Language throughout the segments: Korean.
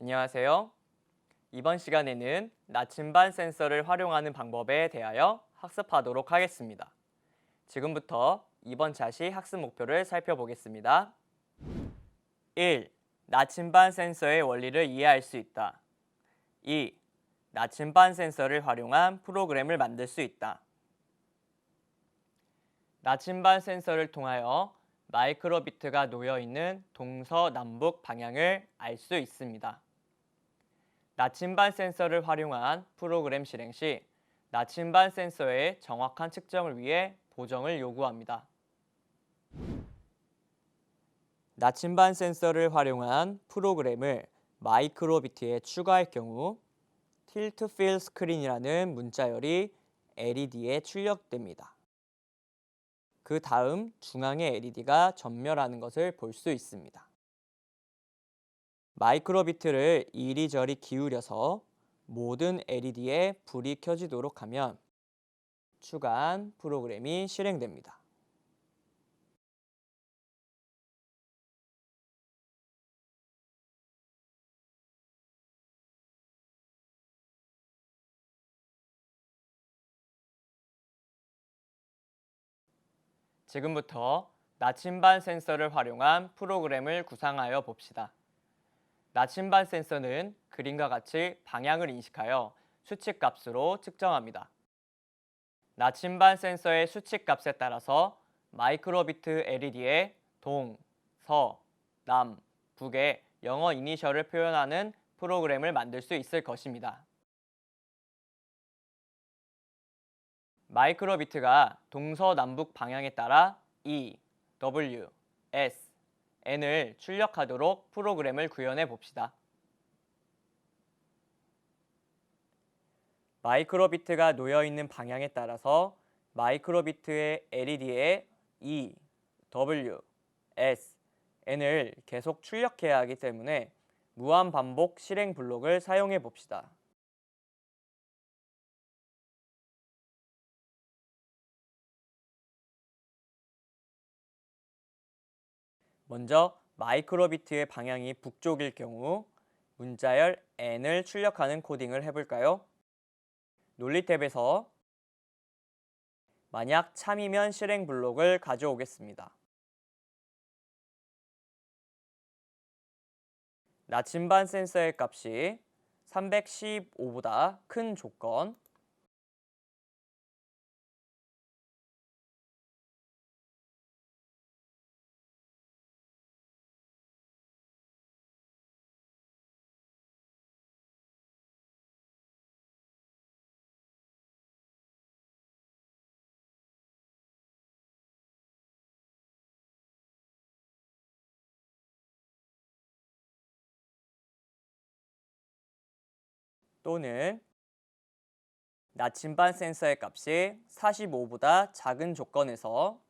안녕하세요. 이번 시간에는 나침반 센서를 활용하는 방법에 대하여 학습하도록 하겠습니다. 지금부터 이번 자시 학습 목표를 살펴보겠습니다. 1. 나침반 센서의 원리를 이해할 수 있다. 2. 나침반 센서를 활용한 프로그램을 만들 수 있다. 나침반 센서를 통하여 마이크로비트가 놓여 있는 동서남북 방향을 알 수 있습니다. 나침반 센서를 활용한 프로그램 실행 시 나침반 센서의 정확한 측정을 위해 보정을 요구합니다. 나침반 센서를 활용한 프로그램을 마이크로비트에 추가할 경우 틸트 필 스크린이라는 문자열이 LED에 출력됩니다. 그 다음 중앙의 LED가 전멸하는 것을 볼 수 있습니다. 마이크로비트를 이리저리 기울여서 모든 LED에 불이 켜지도록 하면 추가한 프로그램이 실행됩니다. 지금부터 나침반 센서를 활용한 프로그램을 구상하여 봅시다. 나침반 센서는 그림과 같이 방향을 인식하여 수치값으로 측정합니다. 나침반 센서의 수치값에 따라서 마이크로비트 LED에 동, 서, 남, 북의 영어 이니셜을 표현하는 프로그램을 만들 수 있을 것입니다. 마이크로비트가 동서남북 방향에 따라 E, W, S, N을 출력하도록 프로그램을 구현해 봅시다. 마이크로비트가 놓여 있는 방향에 따라서 마이크로비트의 LED에 E, W, S, N을 계속 출력해야 하기 때문에 무한 반복 실행 블록을 사용해 봅시다. 먼저 마이크로비트의 방향이 북쪽일 경우 문자열 N을 출력하는 코딩을 해볼까요? 논리 탭에서 만약 참이면 실행 블록을 가져오겠습니다. 나침반 센서의 값이 315보다 큰 조건, 또는 나침반 센서의 값이 45보다 작은 조건에서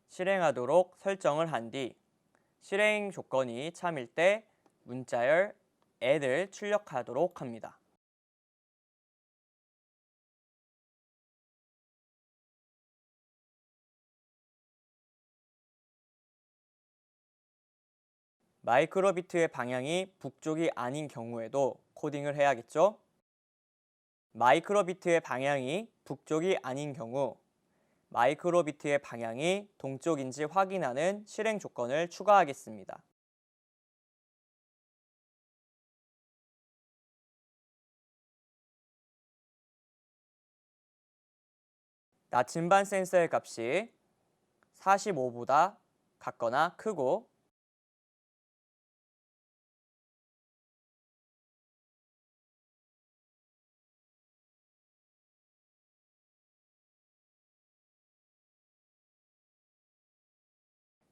실행하도록 설정을 한 뒤 실행 조건이 참일 때 문자열 N을 출력하도록 합니다. 마이크로비트의 방향이 북쪽이 아닌 경우에도 코딩을 해야겠죠? 마이크로비트의 방향이 북쪽이 아닌 경우 마이크로비트의 방향이 동쪽인지 확인하는 실행 조건을 추가하겠습니다. 나침반 센서의 값이 45보다 같거나 크고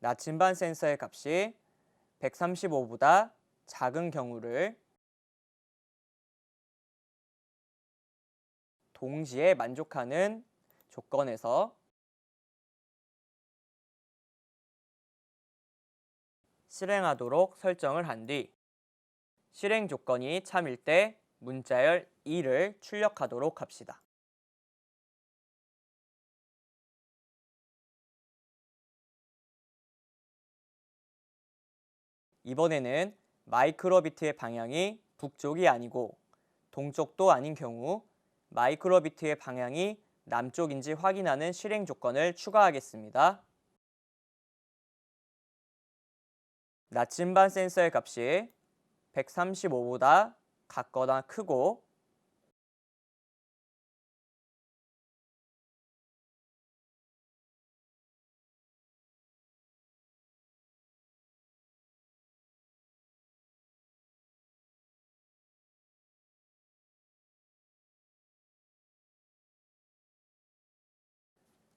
나침반 센서의 값이 135보다 작은 경우를 동시에 만족하는 조건에서 실행하도록 설정을 한 뒤 실행 조건이 참일 때 문자열 2를 출력하도록 합시다. 이번에는 마이크로비트의 방향이 북쪽이 아니고 동쪽도 아닌 경우 마이크로비트의 방향이 남쪽인지 확인하는 실행 조건을 추가하겠습니다. 나침반 센서의 값이 135보다 같거나 크고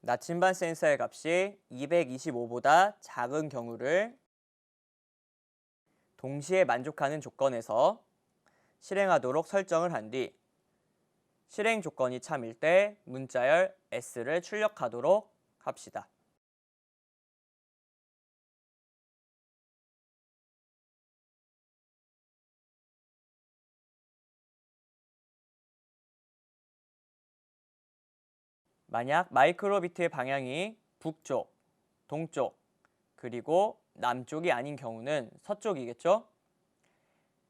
나침반 센서의 값이 225보다 작은 경우를 동시에 만족하는 조건에서 실행하도록 설정을 한 뒤 실행 조건이 참일 때 문자열 S를 출력하도록 합시다. 만약 마이크로비트의 방향이 북쪽, 동쪽, 그리고 남쪽이 아닌 경우는 서쪽이겠죠?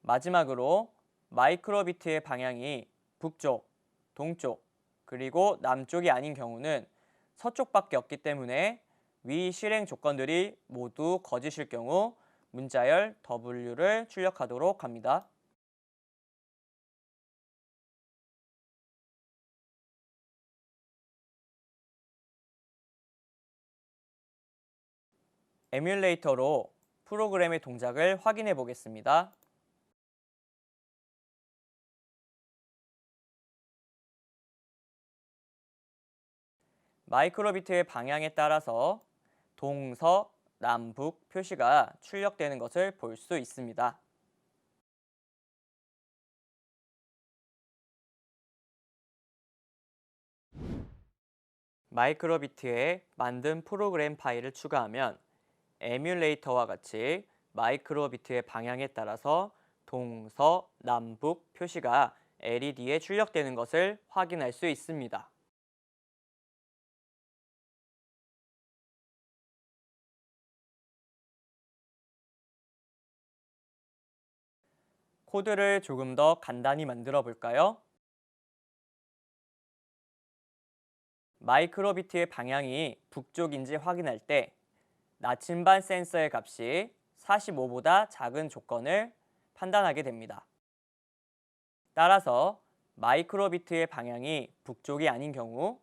마지막으로 마이크로비트의 방향이 북쪽, 동쪽, 그리고 남쪽이 아닌 경우는 서쪽밖에 없기 때문에 위 실행 조건들이 모두 거짓일 경우 문자열 W를 출력하도록 합니다. 에뮬레이터로 프로그램의 동작을 확인해 보겠습니다. 마이크로비트의 방향에 따라서 동서, 남북 표시가 출력되는 것을 볼 수 있습니다. 마이크로비트에 만든 프로그램 파일을 추가하면 에뮬레이터와 같이 마이크로비트의 방향에 따라서 동서, 남북 표시가 LED에 출력되는 것을 확인할 수 있습니다. 코드를 조금 더 간단히 만들어 볼까요? 마이크로비트의 방향이 북쪽인지 확인할 때 나침반 센서의 값이 45보다 작은 조건을 판단하게 됩니다. 따라서 마이크로비트의 방향이 북쪽이 아닌 경우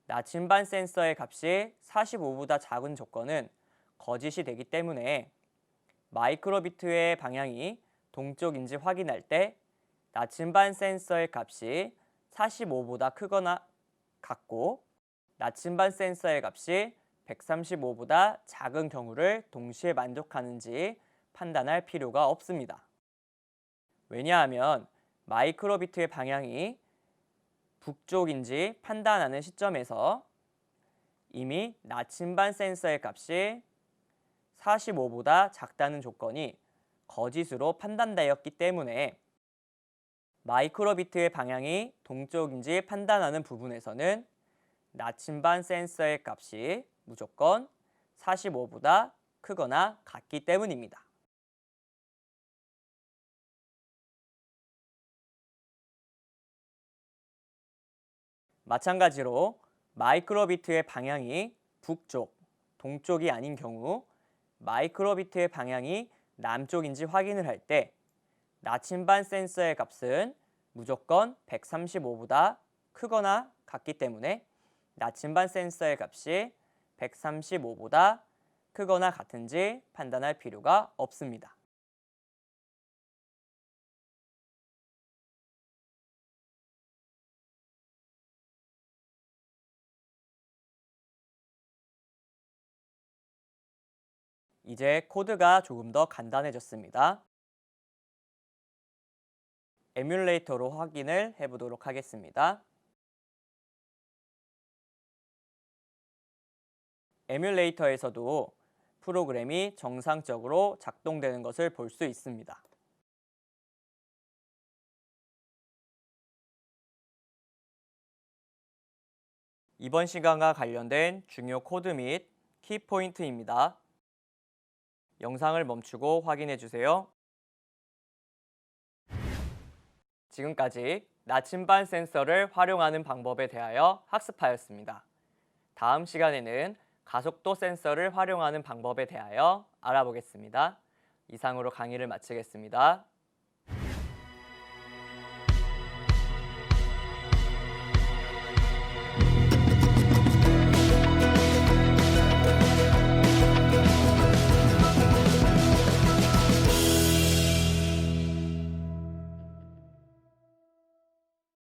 나침반 센서의 값이 45보다 작은 조건은 거짓이 되기 때문에 마이크로비트의 방향이 동쪽인지 확인할 때 나침반 센서의 값이 45보다 크거나 같고 나침반 센서의 값이 135보다 작은 경우를 동시에 만족하는지 판단할 필요가 없습니다. 왜냐하면 마이크로비트의 방향이 북쪽인지 판단하는 시점에서 이미 나침반 센서의 값이 45보다 작다는 조건이 거짓으로 판단되었기 때문에 마이크로비트의 방향이 동쪽인지 판단하는 부분에서는 나침반 센서의 값이 무조건 45보다 크거나 같기 때문입니다. 마찬가지로 마이크로비트의 방향이 북쪽, 동쪽이 아닌 경우 마이크로비트의 방향이 남쪽인지 확인을 할 때 나침반 센서의 값은 무조건 135보다 크거나 같기 때문에 나침반 센서의 값이 135보다 크거나 같은지 판단할 필요가 없습니다. 이제 코드가 조금 더 간단해졌습니다. 에뮬레이터로 확인을 해보도록 하겠습니다. 에뮬레이터에서도 프로그램이 정상적으로 작동되는 것을 볼 수 있습니다. 이번 시간과 관련된 중요 코드 및 키포인트입니다. 영상을 멈추고 확인해 주세요. 지금까지 나침반 센서를 활용하는 방법에 대하여 학습하였습니다. 다음 시간에는 가속도 센서를 활용하는 방법에 대하여 알아보겠습니다. 이상으로 강의를 마치겠습니다.